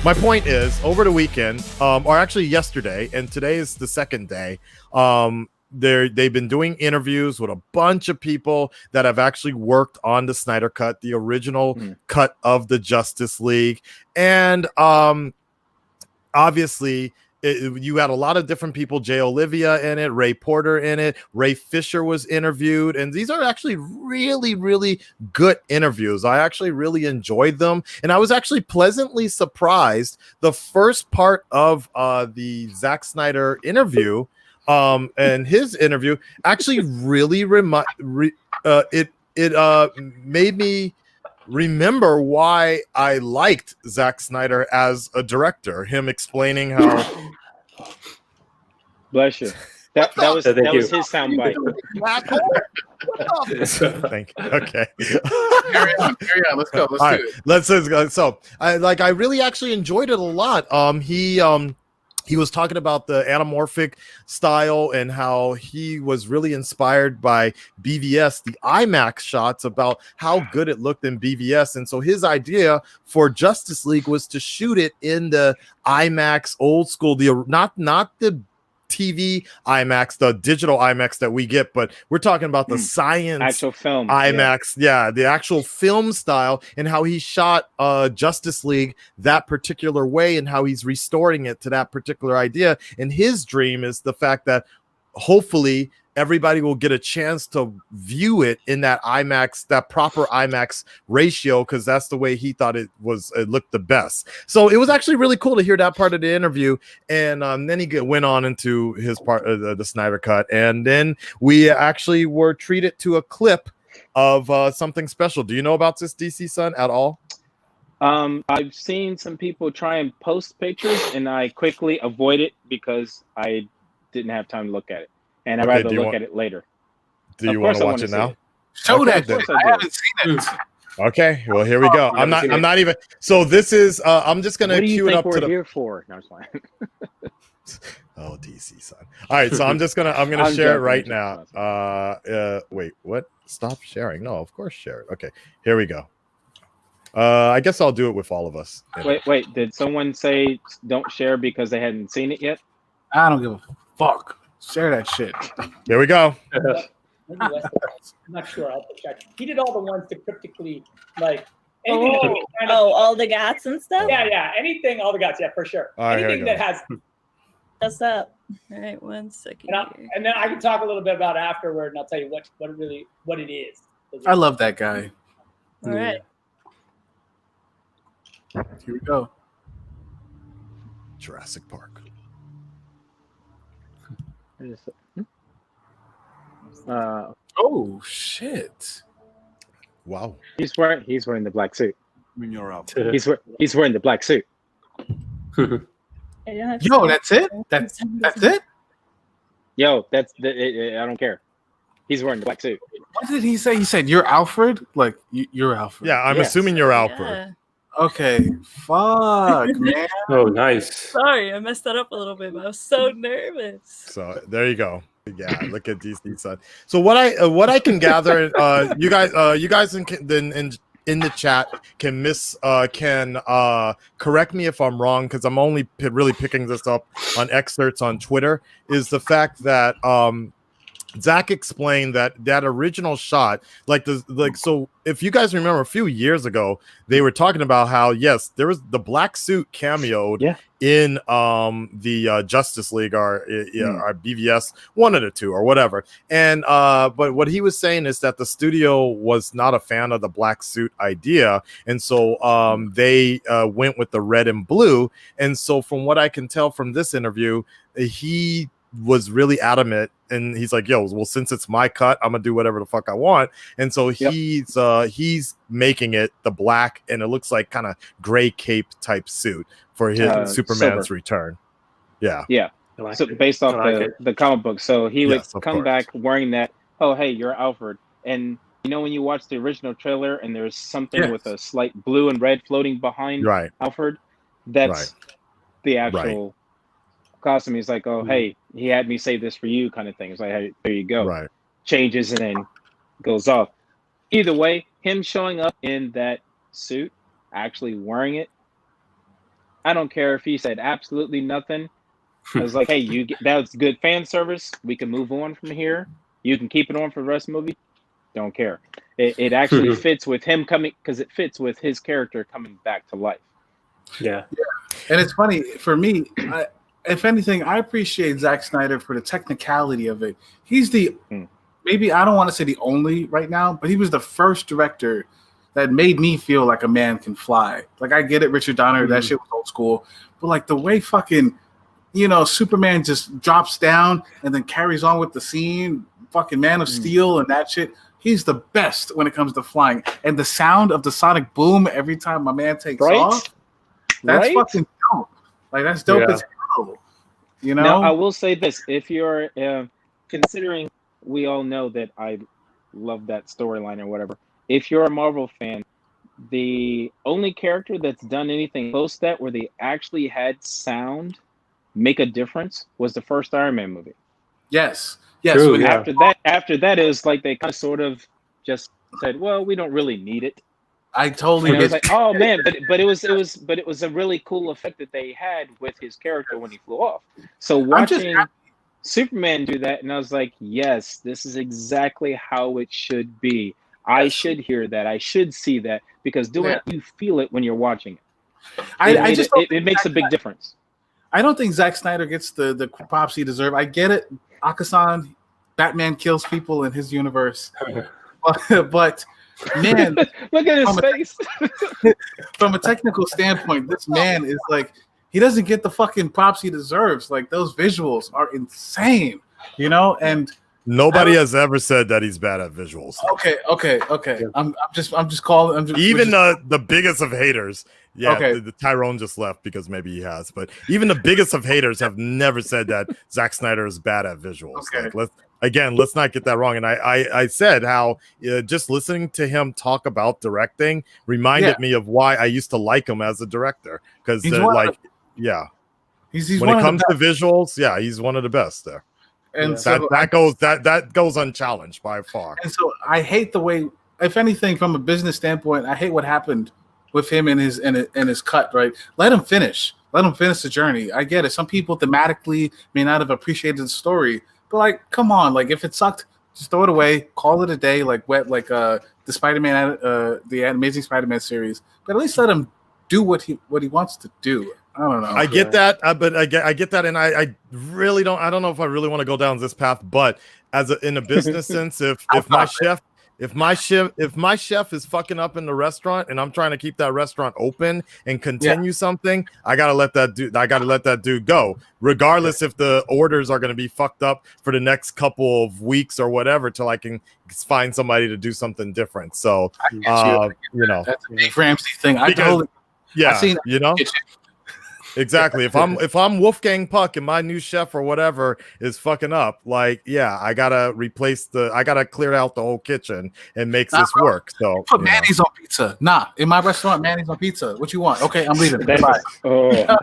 My point is, over the weekend, or actually yesterday, and today is the second day, they've been doing interviews with a bunch of people that have actually worked on the Snyder Cut, the original cut of the Justice League. And obviously, you had a lot of different people, Jay Olivia in it, Ray Porter in it, Ray Fisher was interviewed, and these are actually really, really good interviews. I actually really enjoyed them, and I was actually pleasantly surprised. The first part of the Zack Snyder interview, and his interview actually really made me remember why I liked Zack Snyder as a director. Him explaining how. Bless you. That was his soundbite. Thank you. Okay. Carry on. Let's go. Let's go. So I really actually enjoyed it a lot. He was talking about the anamorphic style and how he was really inspired by BVS, the IMAX shots, about how good it looked in BVS. And so his idea for Justice League was to shoot it in the IMAX old school, not the TV IMAX, the digital IMAX that we get, but we're talking about the science actual film IMAX, the actual film style, and how he shot Justice League that particular way, and how he's restoring it to that particular idea. And his dream is the fact that hopefully everybody will get a chance to view it in that IMAX, that proper IMAX ratio, because that's the way he thought it looked the best. So it was actually really cool to hear that part of the interview. And then he went on into his part of the Snyder Cut. And then we actually were treated to a clip of something special. Do you know about this, DC Son, at all? I've seen some people try and post pictures, and I quickly avoid it because I didn't have time to look at it. And I'd rather look at it later. Do you want to watch it now? Show that. I haven't seen it. Okay, well, here we go. I'm not even. So this is. I'm just gonna cue it up to the. Here for? No, it's fine. Oh, DC Son. All right, so I'm gonna share it right now. Wait, what? Stop sharing. No, of course share it. Okay, here we go. I guess I'll do it with all of us. Wait. Did someone say don't share because they hadn't seen it yet? I don't give a fuck. Share that shit. Here we go. I'm not sure. I'll check. He did all the ones to cryptically, like. All the gats and stuff? Yeah. Anything, all the gats, yeah, for sure. All right, anything that has. What's up? All right, 1 second. And then I can talk a little bit about afterward, and I'll tell you what it is. I love that guy. All right. Here we go. Jurassic Park. Oh shit! Wow. He's wearing the black suit. You're out. He's wearing the black suit. Yo, that's it. That's it. Yo, I don't care. He's wearing the black suit. What did he say? He said, "You're Alfred." Like you're Alfred. Yeah, I'm assuming you're Alfred. Yeah. Okay. Fuck, man. Oh, nice. Sorry, I messed that up a little bit, but I was so nervous. So there you go. Yeah, look at DC Son. So what I can gather, you guys in the chat can correct me if I'm wrong, because I'm only really picking this up on excerpts on Twitter, is the fact that Zach explained that original shot, so if you guys remember a few years ago, they were talking about how, yes, there was the black suit cameoed in the Justice League or BVS, one of the two or whatever. And but what he was saying is that the studio was not a fan of the black suit idea. And so they went with the red and blue. And so from what I can tell from this interview, he was really adamant, and he's like, yo, well, since it's my cut, I'm gonna do whatever the fuck I want. And so he's making it the black, and it looks like kind of gray cape type suit for his Superman's return. Yeah. So based off the comic book, so he would come back wearing that. Oh, hey, you're Alfred. And you know when you watch the original trailer and there's something with a slight blue and red floating behind Alfred, that's the actual costume. He's like, oh, hey, he had me say this for you, kind of thing. It's like, hey, there you go. Right. Changes and then goes off. Either way, him showing up in that suit, actually wearing it, I don't care if he said absolutely nothing. I was like, hey, that's good fan service. We can move on from here. You can keep it on for the rest of the movie. Don't care. It actually fits with him coming, because it fits with his character coming back to life. Yeah. And it's funny for me. If anything, I appreciate Zack Snyder for the technicality of it. He's the maybe I don't want to say the only right now, but he was the first director that made me feel like a man can fly. Like, I get it, Richard Donner, that shit was old school, but like the way fucking, Superman just drops down and then carries on with the scene, fucking Man of Steel and that shit. He's the best when it comes to flying. And the sound of the sonic boom every time my man takes off, that's fucking dope. Like, that's dope as hell. Now, I will say this. If you're considering, we all know that I love that storyline or whatever. If you're a Marvel fan, the only character that's done anything close to that where they actually had sound make a difference was the first Iron Man movie. Yes. True, after that, it was like they kind of sort of just said, "Well, we don't really need it." I totally. And I was like, "Oh man!" But it was a really cool effect that they had with his character when he flew off. So watching Superman do that, and I was like, "Yes, this is exactly how it should be. I should hear that. I should see that, because doing it, you feel it when you're watching it. It makes a big difference." I don't think Zack Snyder gets the props he deserves. I get it. Akasan, Batman kills people in his universe. but man, look at his face. From a technical standpoint, this man is like, he doesn't get the fucking props he deserves. Like, those visuals are insane, and nobody has ever said that he's bad at visuals. Okay. I'm just calling. Even the biggest of haters. Yeah, the Tyrone just left because maybe he has. But even the biggest of haters have never said that Zack Snyder is bad at visuals. Okay. Like, let's not get that wrong. And I said how just listening to him talk about directing reminded me of why I used to like him as a director. Because he's when it comes to visuals, he's one of the best there. And that goes unchallenged by far. And so I hate the way, if anything, from a business standpoint, I hate what happened with him and his cut. Right, let him finish the journey. I get it. Some people thematically may not have appreciated the story, but like, come on, like, if it sucked, just throw it away, call it a day. Like the Spider-Man, the Amazing Spider-Man series. But at least let him do what he wants to do. I don't know. I get that, but I get that, and I really don't. I don't know if I really want to go down this path. But in a business sense, if my chef is fucking up in the restaurant, and I'm trying to keep that restaurant open and continue something, I gotta let that dude go, regardless if the orders are gonna be fucked up for the next couple of weeks or whatever, till I can find somebody to do something different. So that's a big Ramsey thing. Exactly. If I'm Wolfgang Puck and my new chef or whatever is fucking up, like, I gotta clear out the whole kitchen and make this work. So put mayonnaise on pizza. In my restaurant, mayonnaise on pizza. What you want? Okay, I'm leaving. Bye.